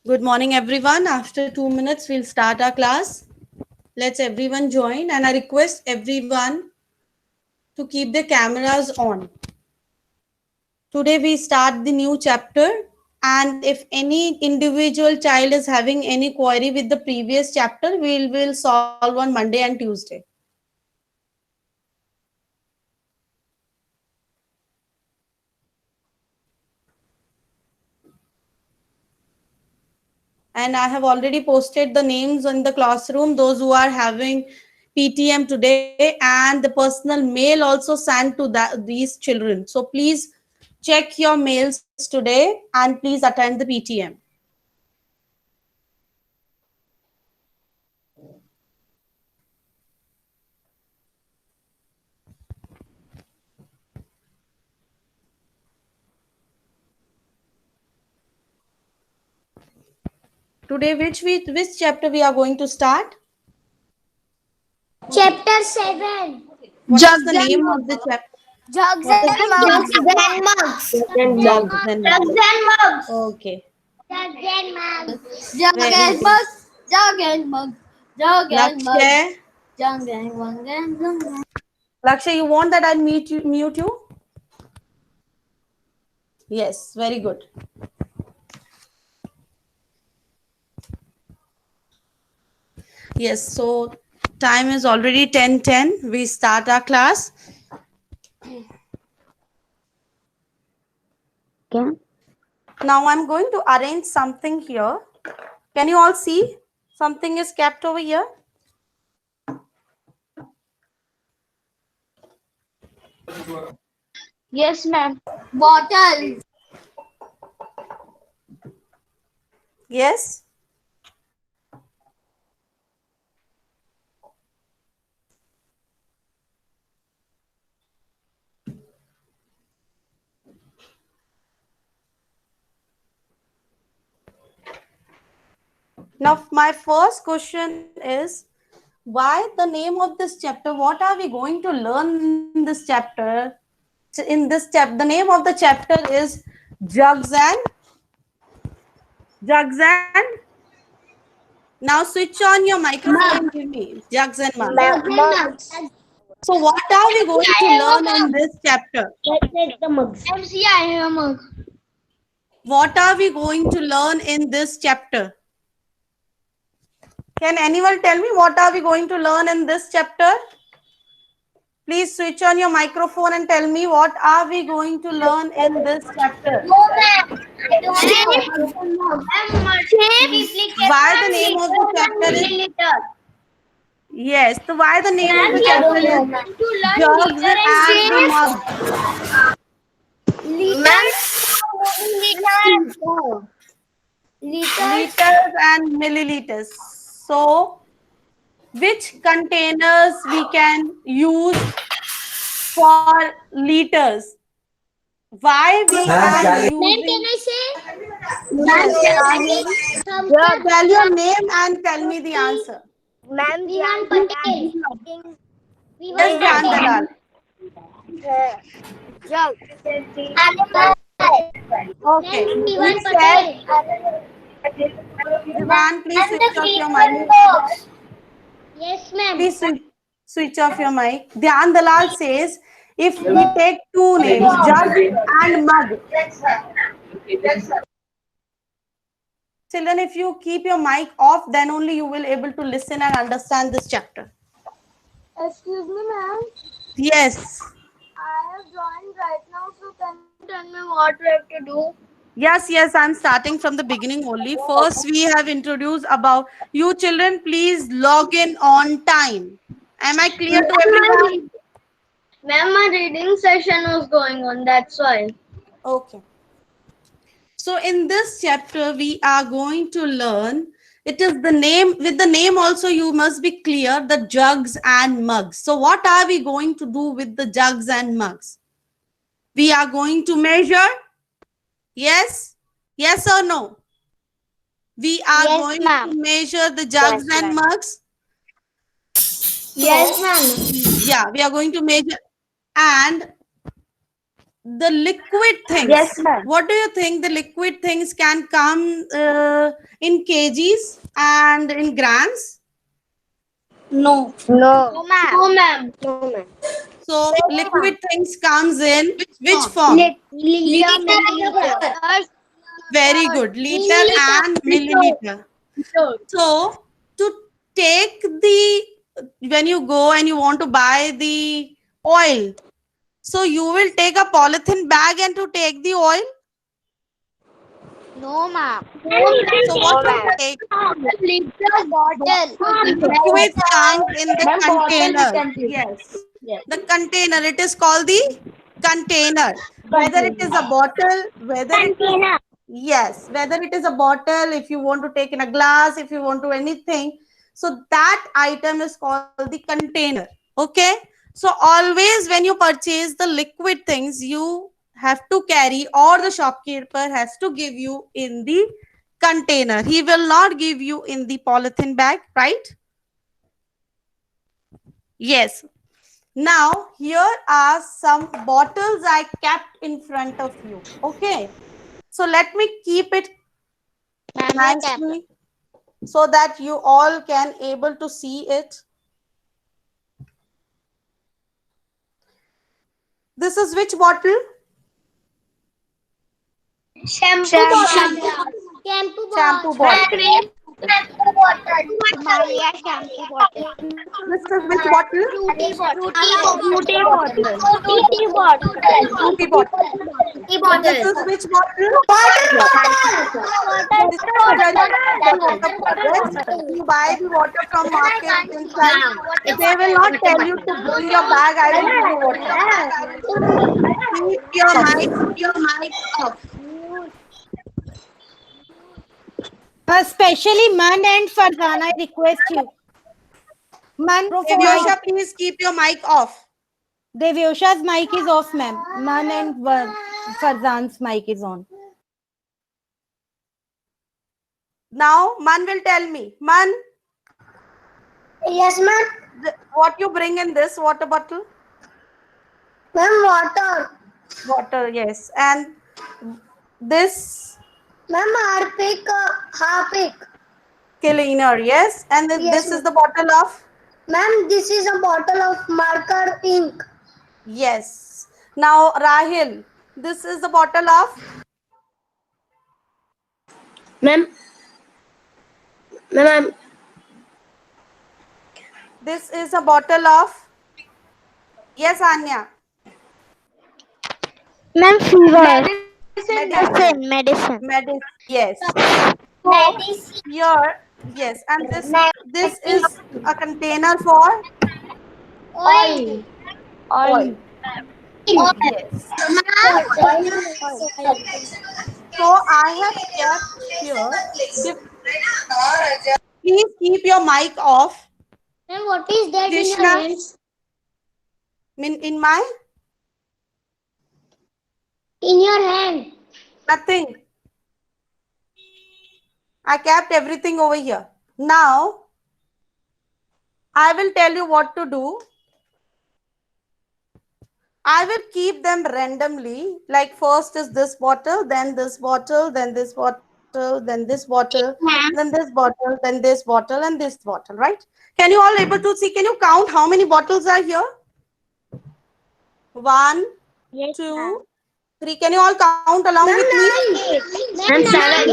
Good morning, everyone. After 2 minutes, we'll start our class. Let's everyone join, and I request everyone to keep the cameras on. Today, we start the new chapter, and if any individual child is having any query with the previous chapter, we will solve on Monday and Tuesday. And I have already posted the names in the classroom, those who are having PTM today, and the personal mail also sent to these children. So please check your mails today and please attend the PTM. Today, which chapter we are going to start? Chapter 7. What is the name of the chapter? Jugs What is and the mugs. name? Jugs and mugs. Jugs and Jugs mugs. and mugs. Okay, Jugs and mugs. Jug very and good. mug, jug and mug, jug and mug, Lakshay, jug and mug and jug. Lakshay, you want that I mute you? Yes, very good. Yes, so time is already 10:10. We start our class. Okay. Now I'm going to arrange something here. Can you all see? Something is kept over here. Yes, ma'am. Bottles. Yes. Now my first question is, why the name of this chapter? What are we going to learn in this chapter? In this chapter, the name of the chapter is jugs and now switch on your microphone and give me jugs and mugs. Mugs. So what are we going to learn in this chapter? Let's take the mugs. MC, I have a mug. What are we going to learn in this chapter? Can anyone tell me what are we going to learn in this chapter? Please switch on your microphone and tell me what are we going to learn in this chapter? No, ma'am. I don't know. Why the name of the chapter is yes, so why the name of the chapter is jugs and the mug? Liters and milliliters. So which containers we can use for liters? Why we are Ma'am, using? can I say? Yes, tell your name and tell me the answer. Ma'am, Vivan Patel. Yes, Dhyan Dalal. Jug. Okay. Who Vivan said? Patel. Dhyan, please And the switch off your green mic. box. Yes, ma'am. Please switch off your mic. Dhyan Dalal says, if we take two names, jug and mug. Children, if you keep your mic off, then only you will able to listen and understand this chapter. Excuse me, ma'am. Yes. I have joined right now, so can you tell me what we have to do? Yes, I'm starting from the beginning only. First, we have introduced about you children, please log in on time. Am I clear to everyone? Ma'am, my reading session was going on, that's why. Okay. So in this chapter, we are going to learn, it is the name, with the name also you must be clear, the jugs and mugs. So what are we going to do with the jugs and mugs? We are going to measure. Yes? Yes or no? We are Yes, going ma'am. to measure the jugs Yes, and ma'am. mugs. Yes, ma'am. Yeah, we are going to measure. And the liquid things. Yes, ma'am. What do you think? The liquid things can come in kgs and in grams. No. No, ma'am. No, ma'am. No, ma'am. So liquid things comes in which form? Liter, milliliter. Very good. Liter and milliliter. So to take the, when you go and you want to buy the oil, so you will take a polythene bag and to take the oil. No, ma'am. So what will you take? Liter bottle. Liquids comes in the Ma'am, bottle we container. can take. Yes. Yes. The container. It is called the container. Whether it is a bottle, whether it is, yes, whether it is a bottle, if you want to take in a glass, if you want to anything. So that item is called the container. Okay. So always when you purchase the liquid things, you have to carry, or the shopkeeper has to give you in the container. He will not give you in the polythene bag, right? Yes. Now, here are some bottles I kept in front of you. Okay. So let me keep it nicely so that you all can able to see it. This is which bottle? Shampoo Shampoo Shampoo bottle. Maria shampoo bottle. This is which bottle? Fruity bottle. Fruity bottle. Fruity bottle. Fruity bottle. This is which bottle? This is the water bottle. If you buy the water from market inside, they will not tell you to bring your bag. I will give you water. Keep your mic off. Especially Man and Farzan, I request you. Man, Devyosha, please keep your mic off. Devyosha's mic is off, ma'am. Man and Farzan's mic is on. Now, Man will tell me. Man, Yes, ma'am. what you bring in this water bottle? Ma'am, water. Water, yes. And this Ma'am, Harpic. cleaner, yes. And then Yes, this is the bottle of, Ma'am, this is a bottle of marker ink. yes. Now, Rahil, this is the bottle of, Ma'am. Ma'am. this is a bottle of, yes, Anya. Ma'am, fever. Medicine. Medicine. Medicine, yes. Medicine. Here, yes. And this is a container for Oil. oil. Yes. So I have kept here. Please keep your mic off. Ma'am, what is that in your Krishna, hands? in my In your hand. nothing. I kept everything over here. Now I will tell you what to do. I will keep them randomly. Like first is this bottle, then this bottle, then this bottle, then this bottle, then this bottle, then this bottle, and this bottle, right? Can you all able to see? Can you count how many bottles are here? 1, 2, 3. Can you all count along with me? Ma'am, 7.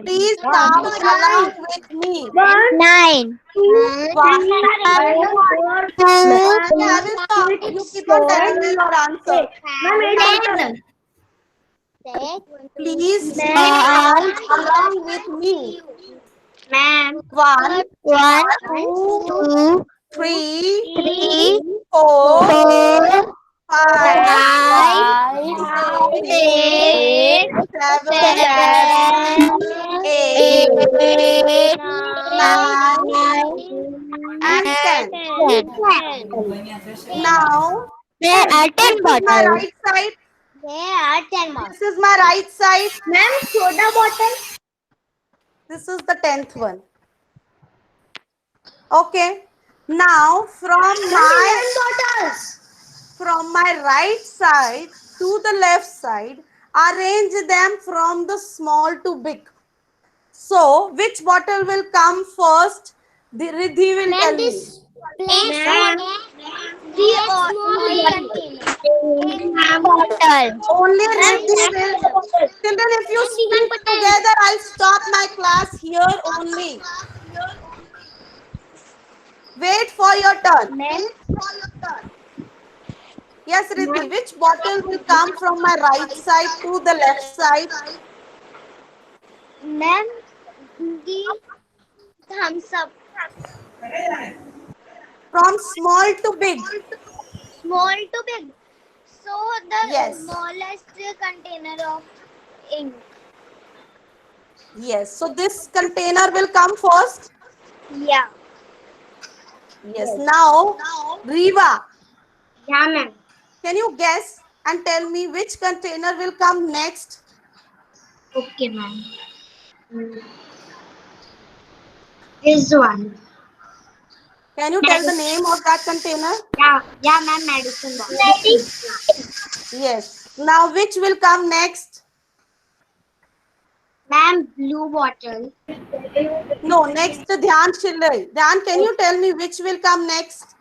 Please count along with me. 9. 1, 2, I will count. You keep on telling me your answer. Please count along with me. Ma'am. 1, 1, 2, 3, 3, 4, 4, 5, 5, 6, 6, 7, 8, 8, 9, and 10. 10. Now, There are 10 this is my bottles. right side. There are 10 bottles. This is my right side. Ma'am, soda bottle. This is the 10th one. Okay. Now, from my Bottles. from my right side to the left side. Arrange them from the small to big. So, which bottle will come first? The Riddhi will tell me. Bottle. Only Riddhi will. Children, if you speak together, I'll stop my class here only. Wait for your turn. Yes, Riddhi, which bottle will come from my right side to the left side? Ma'am, the thumbs up. From small to big. Small to big. So the Yes. smallest container of ink. Yes, so this container will come first. Yeah. Yes, now, Riva, Yeah, ma'am. can you guess and tell me which container will come next? Okay, ma'am. This one. Can you tell the name of that container? Yeah, ma'am. Medicine box. Yes. Now, which will come next? Ma'am, blue bottle. No, next Dhyan Shillai. Dhyan, can you tell me which will come next?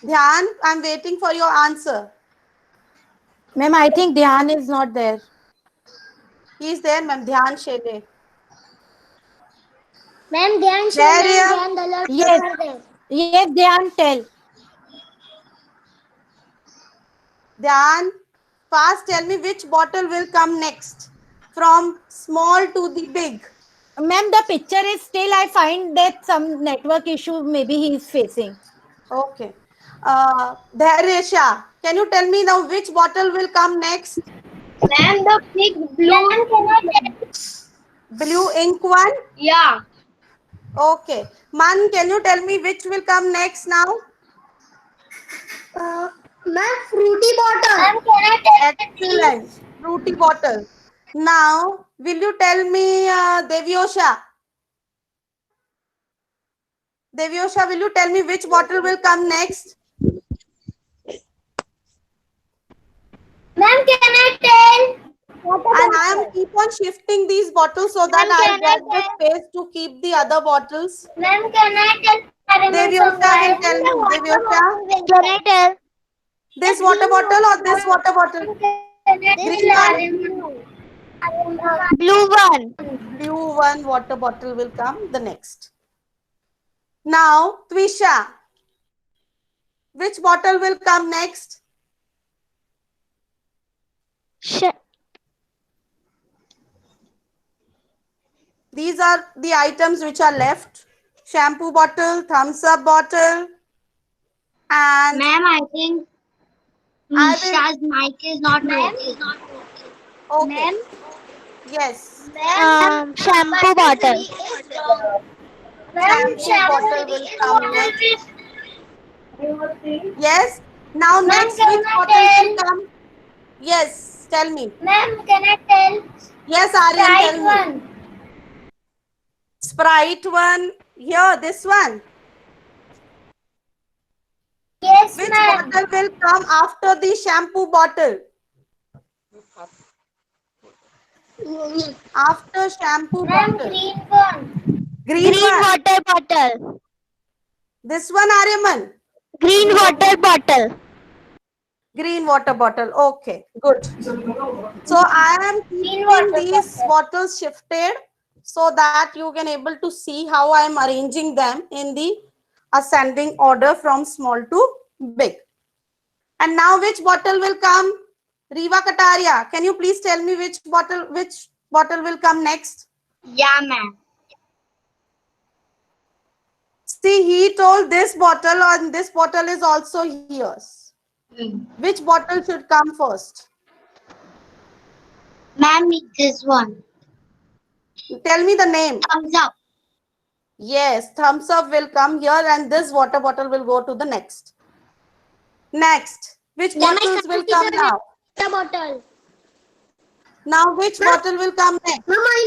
Dhyan, I'm waiting for your answer. Ma'am, I think Dhyan is not there. He is there, ma'am. Dhyan Shillai. Ma'am, Dhyan There he is. Dhyan Dalal Yes. are there. Yes, Dhyan, tell. Dhyan, fast tell me which bottle will come next. From small to the big. Ma'am, the picture is still, I find that some network issue maybe he is facing. Okay. Dhairesha, can you tell me now which bottle will come next? Ma'am, the big blue. Blue ink one? Yeah. Okay. Man, can you tell me which will come next now? Ma'am, fruity bottle. Ma'am, can I take Excellent. Fruity bottle. Now, will you tell me, Devyosha? Devyosha, will you tell me which bottle will come next? Ma'am, can I tell? And I am keep on shifting these bottles so that Ma'am, I can get I the space to keep the other bottles. Ma'am, can I tell? Devyosha will tell me. Devyosha, Can I tell? this water bottle or this water bottle? Green one? Blue one. Blue one water bottle will come the next. Now, Twisha, which bottle will come next? These are the items which are left. Shampoo bottle, thumbs up bottle, and Ma'am, I think I will- Nisha's mic is not working. okay. Ma'am, Yes. Shampoo bottle. Shampoo bottle will come next. Yes. Now next can which I bottle tell? will come? Yes. Tell me. Ma'am, can I tell? Yes, Aryan, tell me. one. Sprite one. Here, this one. Yes, Which ma'am. bottle will come after the shampoo bottle? After shampoo Ma'am, bottle. green one. Green one. water bottle. This one, Aryaman. Green water bottle. Green water bottle. Okay, good. So I am keeping water these bottle. bottles shifted so that you can able to see how I am arranging them in the ascending order from small to big. And now which bottle will come? Riva Kataria, can you please tell me which bottle will come next? Yeah, ma'am. See, he told this bottle and this bottle is also yours. Which bottle should come first? Ma'am, this one. Tell me the name. Thumbs up. Yes, thumbs up will come here and this water bottle will go to the next. Next, which bottles will come now? The bottle. Now, which bottle will come next? Ma'am, I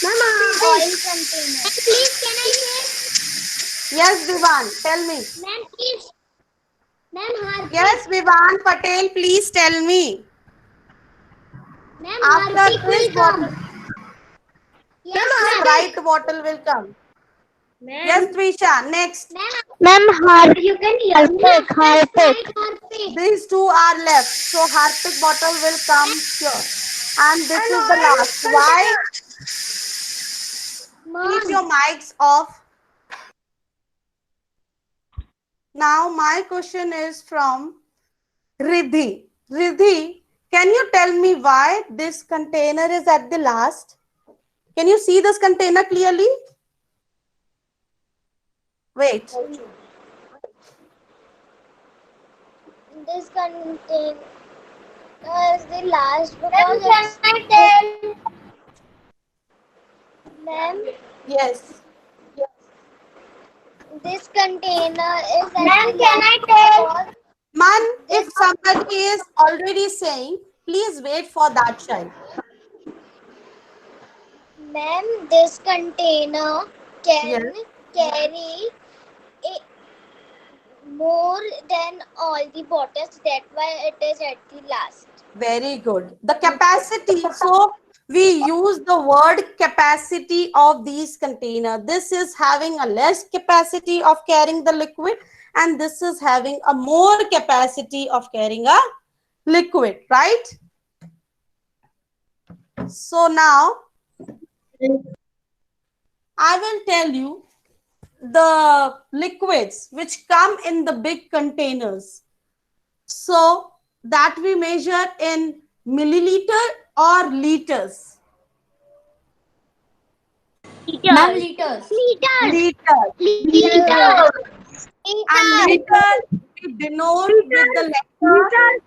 know. Oil container. Please, can I say? Yes, Vivan, tell me. Ma'am, please. Ma'am, Harpreet. Yes, Vivan Patel, please tell me. Ma'am, After Harpreet this will bottle, come. Yes, Sprite bottle will come. Yes, Ma'am. Trisha, next. Ma'am, Ma'am, you can hear me Harpic, after Harpic. Sprite, Harpreet. These two are left. So Harpic bottle will come here. And this is the last. Why? Keep your mics off. Now my question is from Riddhi. Riddhi, can you tell me why this container is at the last? Can you see this container clearly? Wait. This container is the last because it's... Can I tell? Ma'am, Yes. this container is at the last because... Man, if somebody is already saying, please wait for that child. Ma'am, this container can Yes. carry more than all the bottles. That's why it is at the last. Very good. The capacity. So we use the word capacity of these container. This is having a less capacity of carrying the liquid, and this is having a more capacity of carrying a liquid, right? So now I will tell you the liquids which come in the big containers. So that we measure in milliliter or liters. Ma'am, liters. Liter. Liters. And liter we denote with the letter.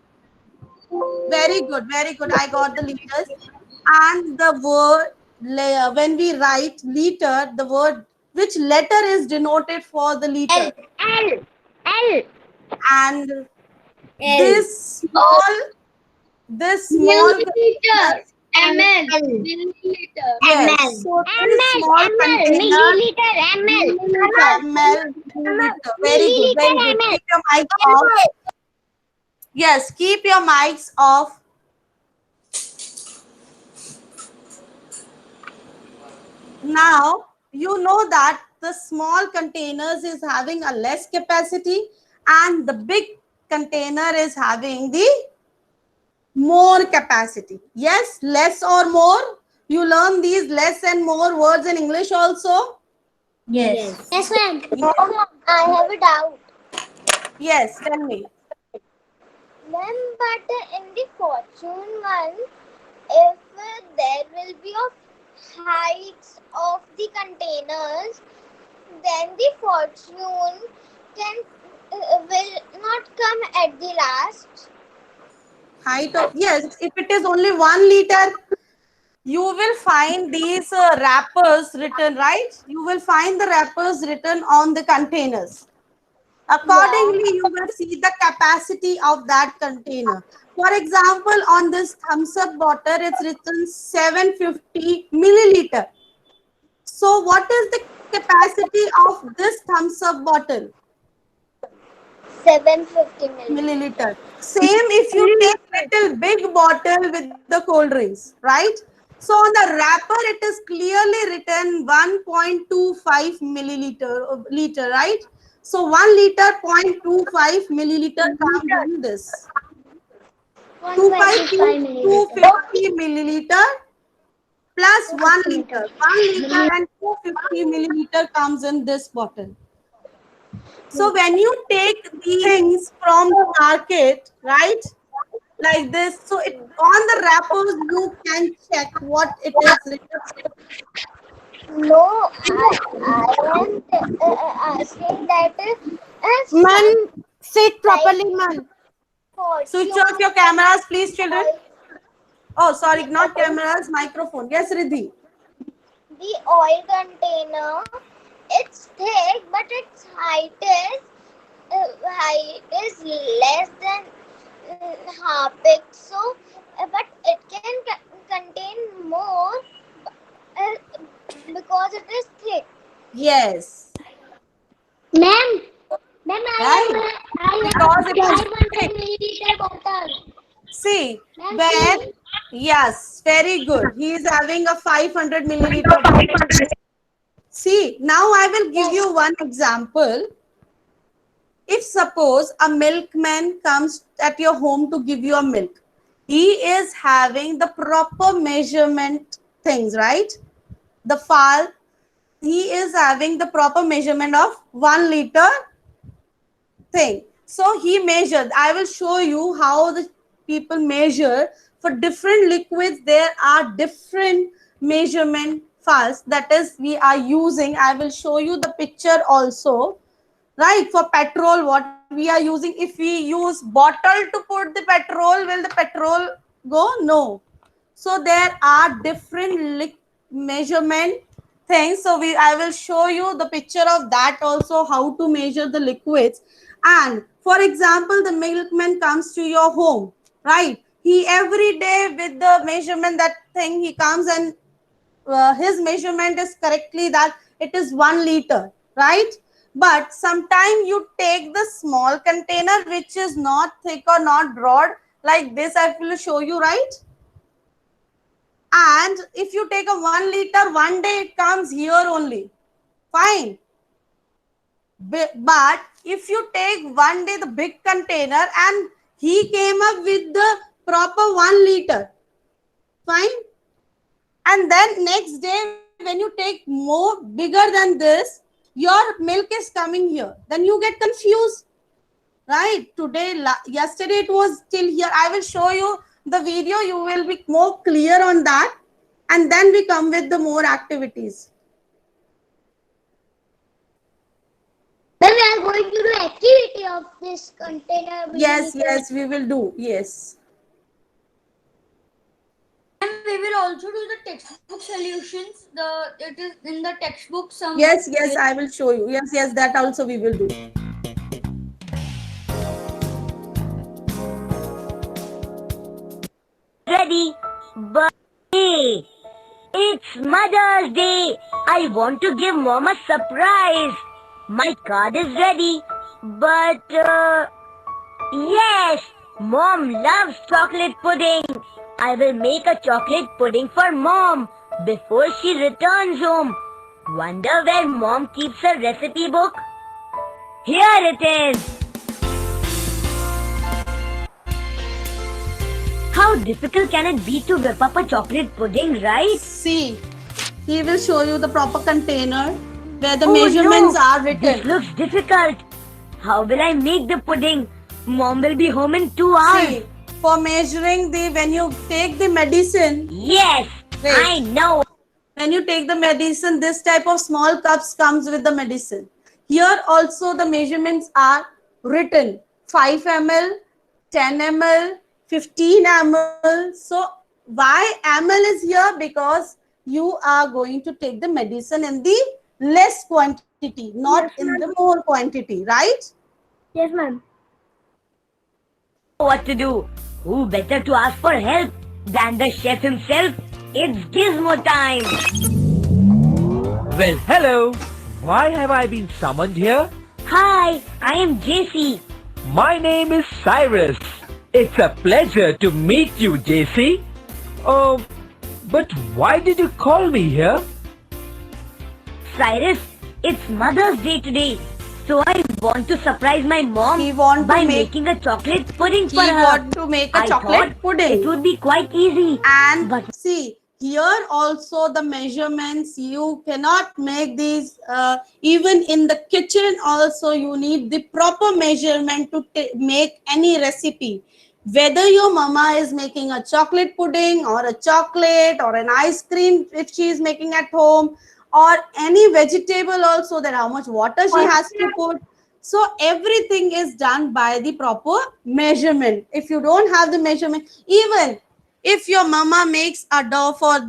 Very good, very good. I got the liters. And the word when we write liter, the word which letter is denoted for the liter. L. And this small Milliliter. ML. Milliliter. yes. So this small container ml milliliter. Very good, very good. Keep your mic off. Yes, keep your mics off. Now you know that the small containers is having a less capacity and the big container is having the more capacity. Yes, less or more. You learn these less and more words in English also. Yes, ma'am. I have a doubt. Yes, tell me. Ma'am, but in the fortune one, if there will be of heights of the containers, then the fortune can will not come at the last. Height of, yes, if it is only 1 liter, you will find these wrappers written, right? You will find the wrappers written on the containers. Accordingly, you will see the capacity of that container. For example, on this thumbs up bottle, it's written 750 milliliter. So what is the capacity of this thumbs up bottle? 750 Milliliter. Same if you take little big bottle with the cold drinks, right? So on the wrapper, it is clearly written 1.25 liter, right? So 1 liter 0.25 milliliter comes in this. 250 milliliter plus 1 liter. 1 liter and 250 milliliter comes in this bottle. So when you take these things from the market, right, like this, so it on the wrappers you can check what it is written. No, I am asking that as Man, sit properly, man. Switch off your cameras, please, children. Oh, sorry, not cameras, microphone. Yes, Riddhi. The oil container, it's thick, but its height is less than half it. So, but it can contain more. Because it is thick. Yes. Ma'am, Right. I Because it is 500 thick. milliliter bottle. See, Ma'am, when, see? yes, very good. He is having a 500 milliliter bottle. See, now I will give you one example. If suppose a milkman comes at your home to give you a milk, he is having the proper measurement things, right? The file, he is having the proper measurement of 1 liter thing. So he measured. I will show you how the people measure for different liquids. There are different measurement files that is we are using. I will show you the picture also. Right, for petrol, what we are using, if we use bottle to put the petrol, will the petrol go? No. So there are different measurement things. So I will show you the picture of that also, how to measure the liquids. And for example, the milkman comes to your home, right? He every day with the measurement that thing he comes and his measurement is correctly that it is 1 liter, right? But sometime you take the small container which is not thick or not broad, like this I will show you, right? And if you take a 1 liter, one day it comes here only, fine. But if you take one day the big container and he came up with the proper 1 liter, fine. And then next day when you take more bigger than this, your milk is coming here, then you get confused, right? Yesterday it was still here. I will show you the video, you will be more clear on that, and then we come with the more activities. Then we are going to do activity of this container. Yes, we will do. Yes. And we will also do the textbook solutions. It is in the textbook some. Yes, I will show you. Yes, that also we will do. Ready, but hey, it's Mother's Day. I want to give Mom a surprise. My card is ready, but yes, Mom loves chocolate pudding. I will make a chocolate pudding for Mom before she returns home. Wonder where Mom keeps her recipe book? Here it is. How difficult can it be to whip up a chocolate pudding, right? See, he will show you the proper container where the Oh, measurements no. are This written. looks difficult. How will I make the pudding? Mom will be home in 2 hours. See, for measuring when you take the medicine, Yes, Wait. I know. when you take the medicine, this type of small cups comes with the medicine. Here also the measurements are written: 5 ml, 10 ml, 15 ml. So why ml is here? Because you are going to take the medicine in the less quantity, not in the more quantity, right? Yes, ma'am. What to do? Who better to ask for help than the chef himself? It's Gizmo time. Well, hello. Why have I been summoned here? Hi, I am JC. My name is Cyrus. It's a pleasure to meet you, JC. Oh, but why did you call me here? Cyrus, it's Mother's Day today. So I want to surprise my mom He want to by make- making a chocolate pudding He for her. want to make a I chocolate thought pudding. It would be quite easy. And But see, here also the measurements, you cannot make these, even in the kitchen also you need the proper measurement to make any recipe. Whether your mama is making a chocolate pudding or a chocolate or an ice cream if she is making at home, or any vegetable also, that how much water she has to put. So everything is done by the proper measurement. If you don't have the measurement, even if your mama makes a dough for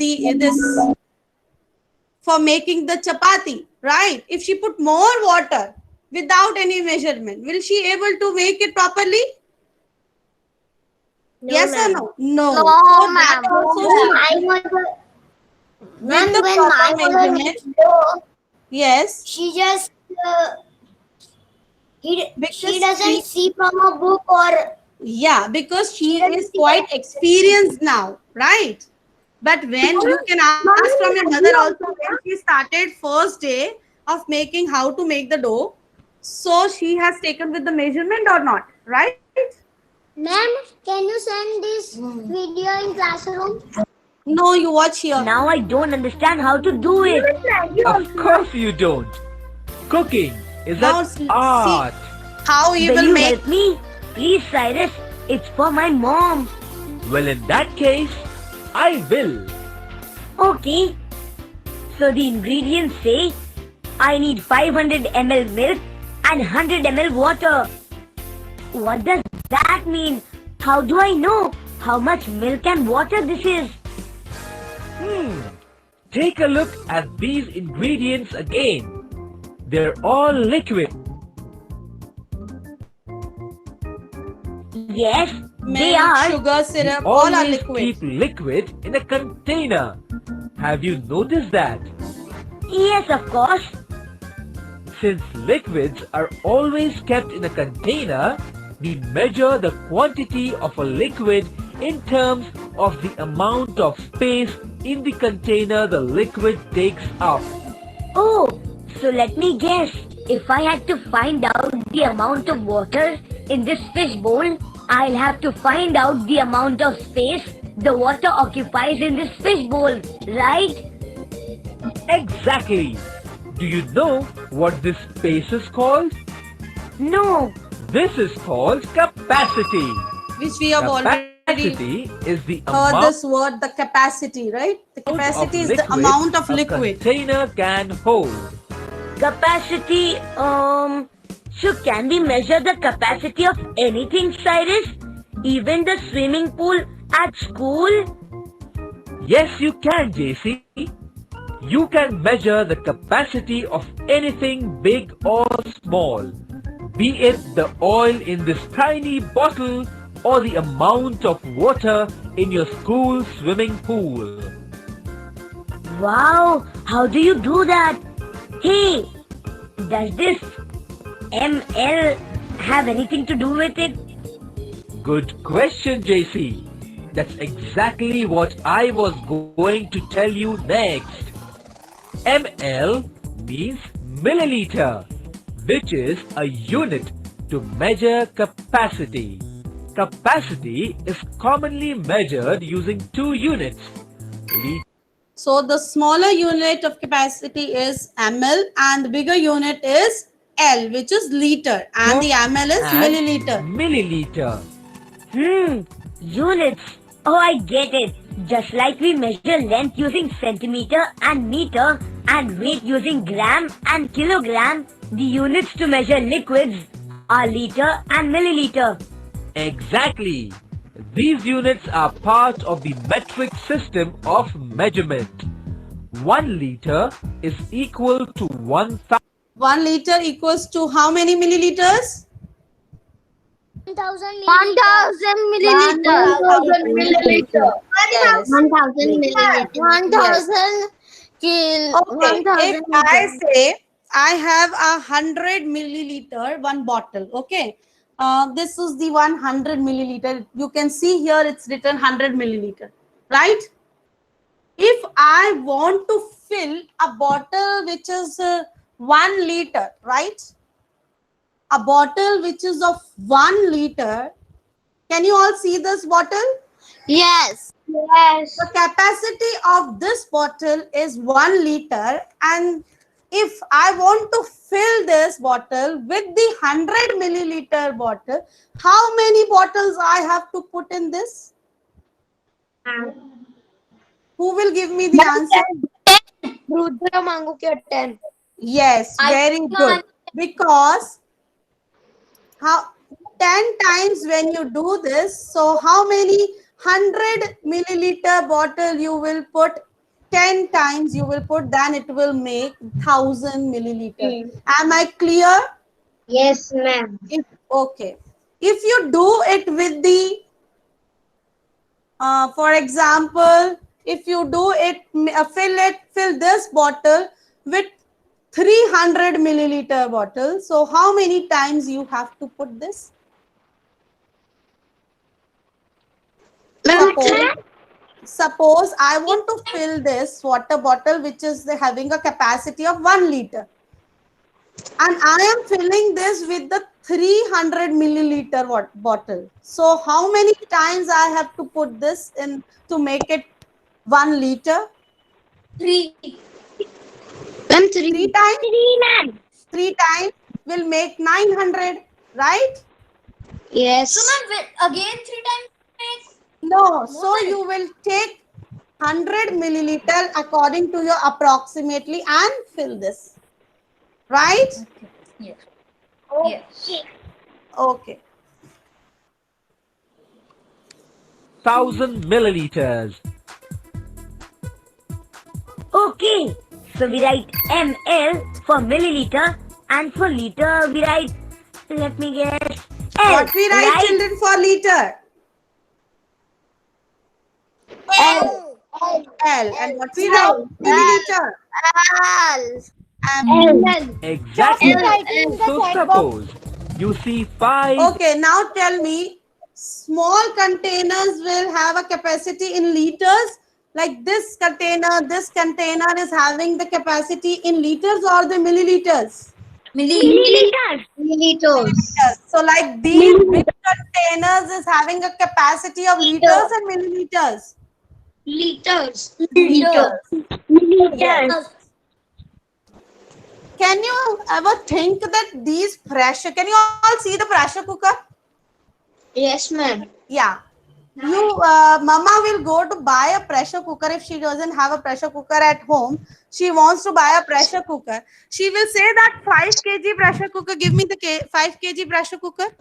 for making the chapati, right? If she put more water without any measurement, will she able to make it properly? No, Yes ma'am. or no? No. No, So that ma'am. also should- Ma'am, the when proper my mother measurement. makes dough, Yes, she just she because doesn't see from a book or yeah, because she doesn't is see quite from experienced now, right? But when you can ask from your mother also, when she started first day of making how to make the dough, so she has taken with the measurement or not, right? Ma'am, can you send this video in classroom? No, you watch here. Now I don't understand how to do it. Of course you don't. Cooking is Now an see art. how you Will will you make. help me? Please, Cyrus. It's for my mom. Well, in that case, I will. Okay. So the ingredients say I need 500 ml milk and 100 ml water. What does that mean? How do I know how much milk and water this is? Take a look at these ingredients again. They're all liquid. Yes, they Milk, are. sugar, syrup, all are Always liquid. keep liquid in a container. Have you noticed that? Yes, of course. Since liquids are always kept in a container, we measure the quantity of a liquid in terms of the amount of space in the container the liquid takes up. Oh, so let me guess. If I had to find out the amount of water in this fish bowl, I'll have to find out the amount of space the water occupies in this fish bowl, right? Exactly. Do you know what this space is called? No. This is called capacity. Which we have already Capacity is the heard amount this word, the capacity, right? The capacity is the liquid amount of a liquid. container can hold. Capacity, so can we measure the capacity of anything, Cyrus? Even the swimming pool at school? Yes, you can, JC. You can measure the capacity of anything big or small, be it the oil in this tiny bottle or the amount of water in your school swimming pool. Wow, how do you do that? Hey, does this ML have anything to do with it? Good question, JC. That's exactly what I was going to tell you next. ml means milliliter, which is a unit to measure capacity. Capacity is commonly measured using two units. So the smaller unit of capacity is ml and the bigger unit is L, which is liter, and the ml is and milliliter. Milliliter. Units. Oh, I get it. Just like we measure length using centimeter and meter and weight using gram and kilogram, the units to measure liquids are liter and milliliter. Exactly. These units are part of the metric system of measurement. 1 liter is equal to 1,000. 1 liter equals to how many milliliters? 1,000 milliliters. 1,000 milliliter. Yes. 1,000 milliliter. 1,000 Okay, if I say I have 100 milliliter, one bottle, okay. This is the 100 milliliter. You can see here it's written 100 milliliter, right? If I want to fill a bottle which is 1 liter, right? A bottle which is of 1 liter. Can you all see this bottle? Yes. Yes. The capacity of this bottle is 1 liter, and if I want to fill this bottle with the 100 milliliter bottle, how many bottles I have to put in this? Who will give me the answer? Rudra mango ke 10. Yes, very good. Because how 10 times when you do this, so how many 100 milliliter bottle you will put? 10 times you will put, then it will make 1000 milliliter. Am I clear? Yes, ma'am. Okay. If you do it with the, for example, if you do it, fill this bottle with 300 milliliter bottle. So how many times you have to put this? Suppose I want to fill this water bottle, which is having a capacity of 1 liter. And I am filling this with the 300 milliliter bottle. So how many times I have to put this in to make it 1 liter? 3. 3 times? 3 times will make 900, right? Yes. So ma'am, again 3 times make. No, so you will take 100 milliliter according to your approximately and fill this. Right? Yes. Okay. Okay. 1000 milliliters. Okay, so we write ml for milliliter, and for liter we write, let me guess, L. What we write, right? children, for liter? L. L. And what we write? Milliliter. Exactly. Writing in the So chat box. suppose you see 5 Okay, now tell me, small containers will have a capacity in liters. Like this container is having the capacity in liters or the milliliters? Milliliters. Yes. So like these big containers is having a capacity of liters and milliliters. Liters. Yes. Can you ever think that these pressure, can you all see the pressure cooker? Yes, ma'am. Yeah. Mama will go to buy a pressure cooker. If she doesn't have a pressure cooker at home, she wants to buy a pressure cooker. She will say that 5 kg pressure cooker, give me the 5 kg pressure cooker.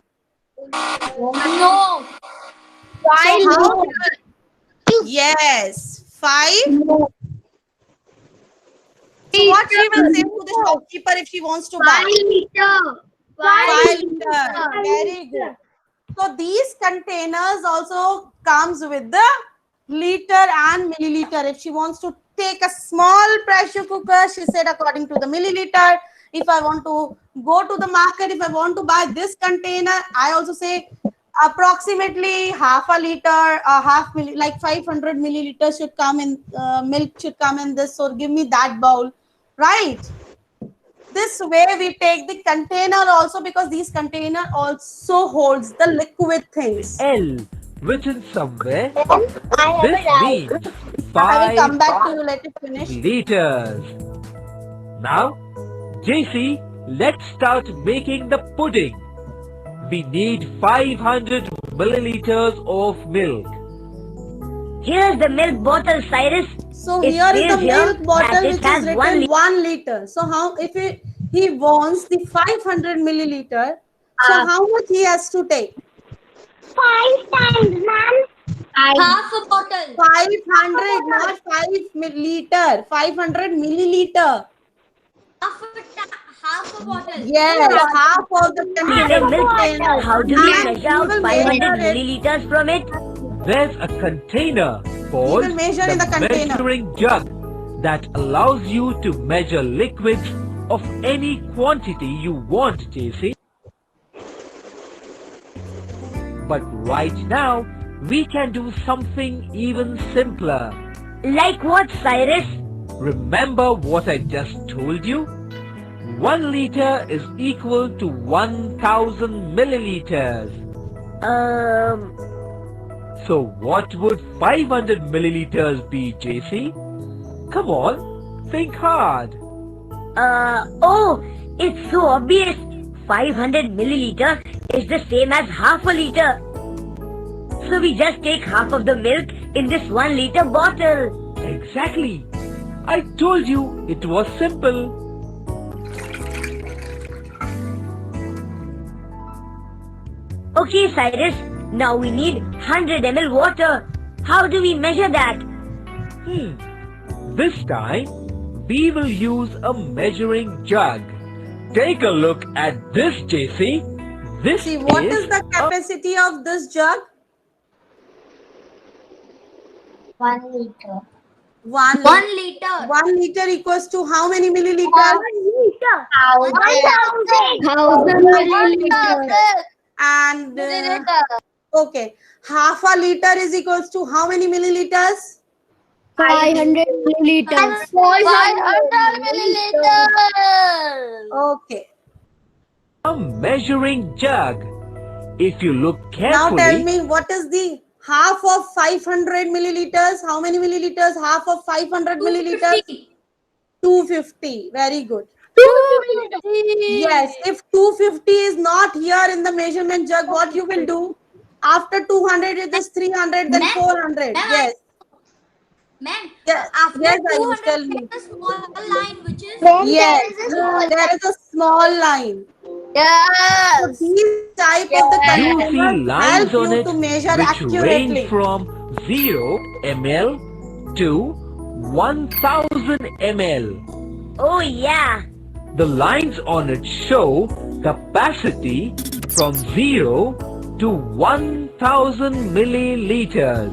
No. So how? Yes, 5. So what she will say to the shopkeeper if she wants to buy? 5 liter. Very good. So these containers also comes with the liter and milliliter. If she wants to take a small pressure cooker, she said according to the milliliter. If I want to go to the market, if I want to buy this container, I also say approximately half a liter, like 500 milliliters should come in, milk should come in this. So give me that bowl, right? This way we take the container also, because these container also holds the liquid things. L written somewhere. I This means I will come 5 back to you, let it finish. liters. Now, JC, let's start making the pudding. We need 500 milliliters of milk. Here's the milk bottle, Cyrus. So It here is the says here milk that bottle it which has is 1 written 1 liter. So how, if he wants the 500 milliliter, so how much he has to take? 5 times, ma'am. Half a bottle. 500, not 5 milliliter. 500 milliliter. Half a bottle. Yes, half of the container. How do we And measure out will 500 measure it. milliliters from it? There's a container called will measure in the container. measuring jug that allows you to measure liquids of any quantity you want, JC. But right now, we can do something even simpler. Like what, Cyrus? Remember what I just told you? 1 liter is equal to 1000 milliliters. So what would 500 milliliters be, JC? Come on, think hard. Oh, it's so obvious. 500 milliliter is the same as half a liter. So we just take half of the milk in this 1 liter bottle. Exactly. I told you it was simple. Okay, Cyrus. Now we need 100 ml water. How do we measure that? This time, we will use a measuring jug. Take a look at this, JC. This See, what is the capacity of this jug? 1 liter. 1 1 liter. liter. 1 liter equals to how many milliliters? 1,000 milliliters. And okay, half a liter is equals to how many milliliters? 500 milliliters. 500 milliliters. Okay. A measuring jug. If you look Now tell carefully, me, what is the half of 500 milliliters? How many milliliters? Half of 500 milliliters? 250. 250. Very good. Yes, if 250 is not here in the measurement jug, what you will do? After 200, it is 300, then Ma'am, 400. ma'am, Yes. Ma'am, Yes, after yes, Ayush, tell 200, me. there is a small line which is Yes, there is a small line. So Yes. these type of the you see containers lines help on you it to measure which accurately. range from 0 ml to 1000 ml. Oh yeah. The lines on it show capacity from 0 to 1000 milliliters.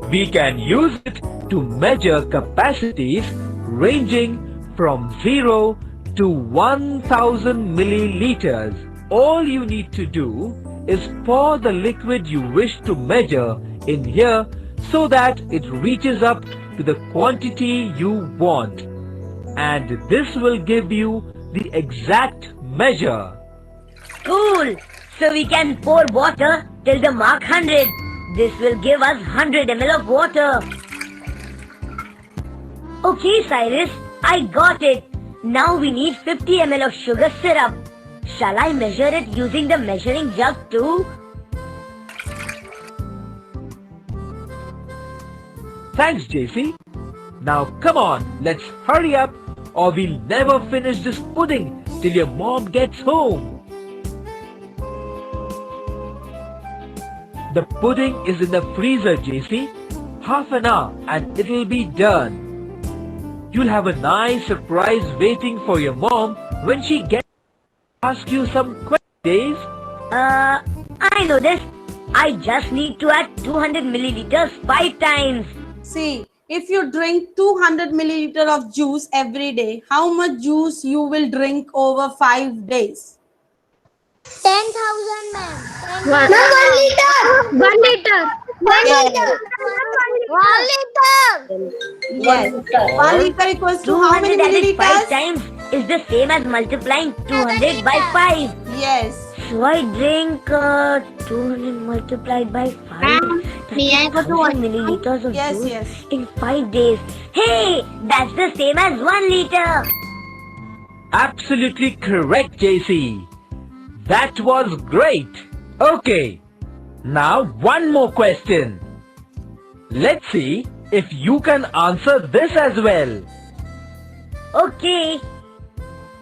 We can use it to measure capacities ranging from 0 to 1000 milliliters. All you need to do is pour the liquid you wish to measure in here so that it reaches up to the quantity you want. And this will give you the exact measure. Cool. So we can pour water till the mark 100. This will give us 100 ml of water. Okay, Cyrus, I got it. Now we need 50 ml of sugar syrup. Shall I measure it using the measuring jug too? Thanks, JC. Now come on, let's hurry up or we'll never finish this pudding till your mom gets home. The pudding is in the freezer, JC. Half an hour and it'll be done. You'll have a nice surprise waiting for your mom when she gets to ask you some questions. I know this. I just need to add 200 milliliters 5 times. See, if you drink 200 milliliter of juice every day, how much juice you will drink over 5 days? 10,000, ma'am. 1 liter. 1 liter. 1 liter. 1 liter. Yes. 1 liter equals to how many 200 added 5 milliliters? times is the same as multiplying 200 by 5. Yes. So I drink 200 multiplied by 5. May I go to 1,000 milliliters of Yes, juice yes. in 5 days. Hey, that's the same as 1 liter. Absolutely correct, JC. That was great. Okay, now one more question. Let's see if you can answer this as well. Okay.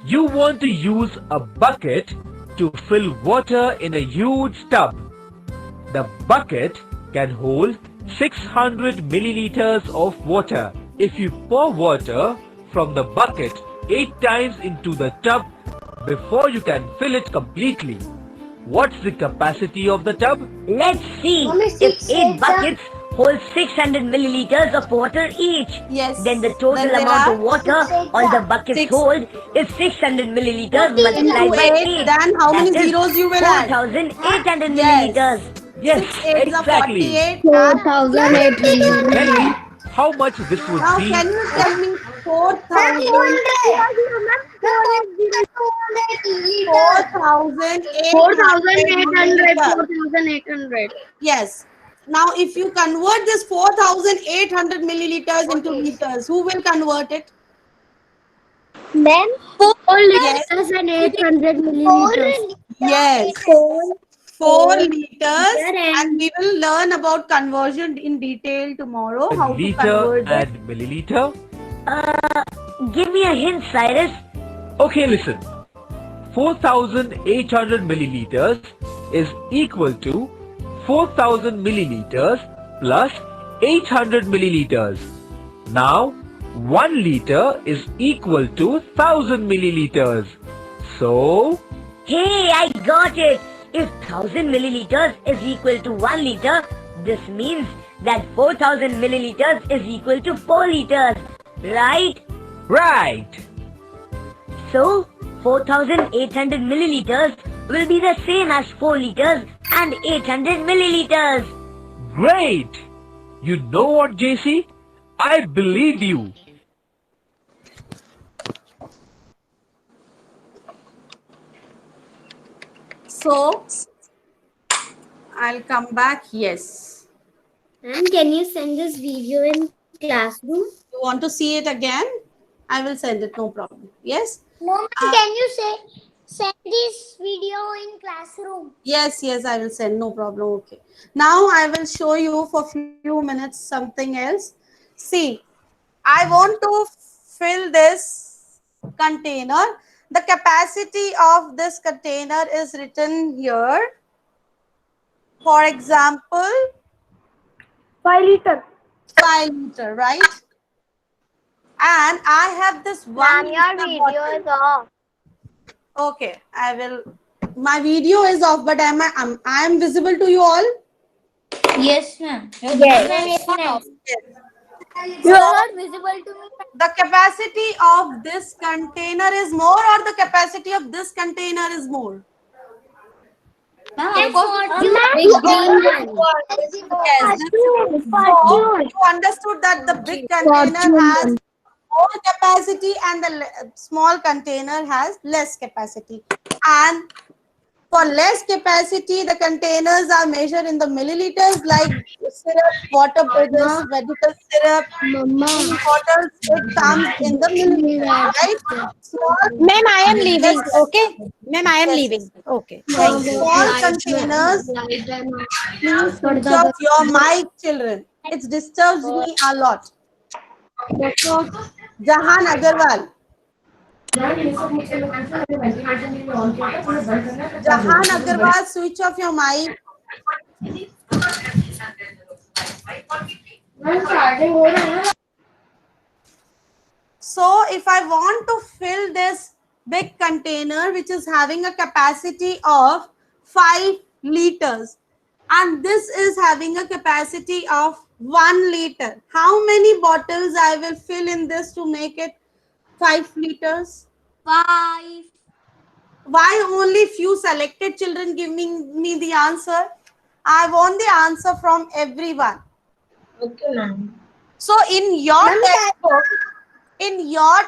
You want to use a bucket to fill water in a huge tub. The bucket can hold 600 milliliters of water. If you pour water from the bucket 8 times into the tub before you can fill it completely, what's the capacity of the tub? Let's see. If 8 buckets hold 600 milliliters of water each, Yes. then the total Then there amount are of water all the buckets six. hold is 600 milliliters multiplied by 8, 8. then how many That is zeros you will add? 4,800 Yes. milliliters. Yes, 6 8 is exactly. 48. 4,800. Tell me how much this would Now be. can you tell me 4,000? 4,800. 4,800. Yes. Now, if you convert this 4,800 milliliters into liters, who will convert it? Ma'am, 4 Yes. liters and 800 milliliters. Yes. 4 liters, and we will learn about conversion in detail tomorrow. A How to liter convert it. and milliliter. Give me a hint, Cyrus. Okay, listen. 4,800 milliliters is equal to 4,000 milliliters plus 800 milliliters. Now, 1 liter is equal to 1,000 milliliters. So, Hey, I got it. If 1000 milliliters is equal to 1 liter, this means that 4000 milliliters is equal to 4 liters, right? Right. So, 4800 milliliters will be the same as 4 liters and 800 milliliters. Great. You know what, JC? I believe you. So I'll come back. Yes. And can you send this video in classroom? You want to see it again? I will send it. No problem. Yes. Mom, can you send this video in classroom? Yes, yes, I will send. No problem. Okay. Now I will show you for few minutes something else. See, I want to fill this container. The capacity of this container is written here. For example, 5 liter. 5 liter, right? And I have this one. Ma'am, your liter video bottle. is off. Okay, I will. My video is off, but I am visible to you all. Yes, ma'am. Yes, ma'am. You are not visible to me. The capacity of this container is more, or the capacity of this container is more? Ma'am, of course, Big green one. Yes. So you understood that the big container has more capacity and the small container has less capacity. And for less capacity, the containers are measured in the milliliters, like syrup, water bottles, medical syrup, bottles. It comes in the milliliters, right? Small, Ma'am, I am leaving. Yes. Okay. Ma'am, I am Yes. leaving. Okay. Thank you. small containers. Please switch off your mic, children. It disturbs me a lot. Jahan Agarwal. Jahan Agarwal, switch off your mic. So if I want to fill this big container, which is having a capacity of 5 liters, and this is having a capacity of 1 liter, how many bottles I will fill in this to make it 5 liters? 5. Why only few selected children giving me the answer? I want the answer from everyone. Okay, ma'am. So in your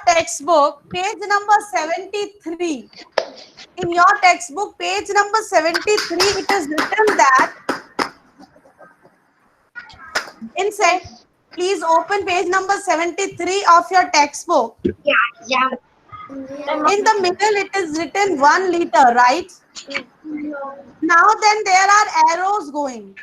textbook, page number 73. In your textbook, page number 73, it is written that please open page number 73 of your textbook. Yeah. In the middle, it is written 1 liter, right? Now then there are arrows going.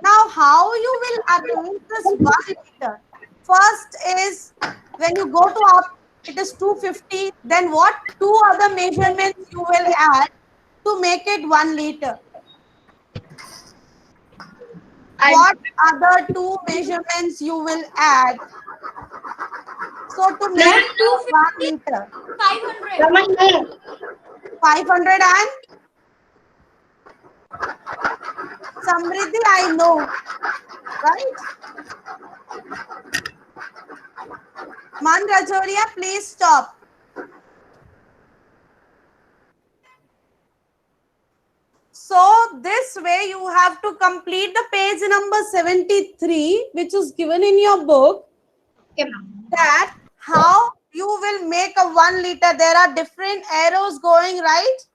Now how you will arrange this 1 liter? First is when you go to up, it is 250. Then what 2 other measurements you will add to make it 1 liter? What other 2 measurements you will add? So to make it 1 liter. 500. 500 and Samriddhi, I know, right? Man Rajoria, please stop. So this way you have to complete the page number 73, which is given in your book. Okay, ma'am. That how you will make a 1 liter. There are different arrows going, right?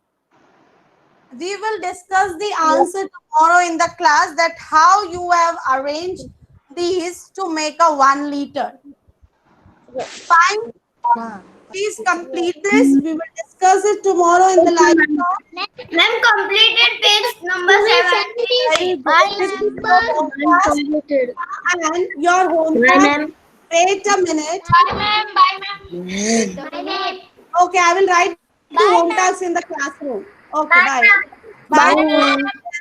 We will discuss the answer tomorrow in the class, that how you have arranged these to make a 1 liter. Fine. Please complete this. We will discuss it tomorrow in the live class. Ma'am, completed page number 70. Completed. And your homework. Wait a minute. Bye, ma'am. Bye, ma'am. Okay, I will write the home tasks in the classroom. Okay, bye. Bye.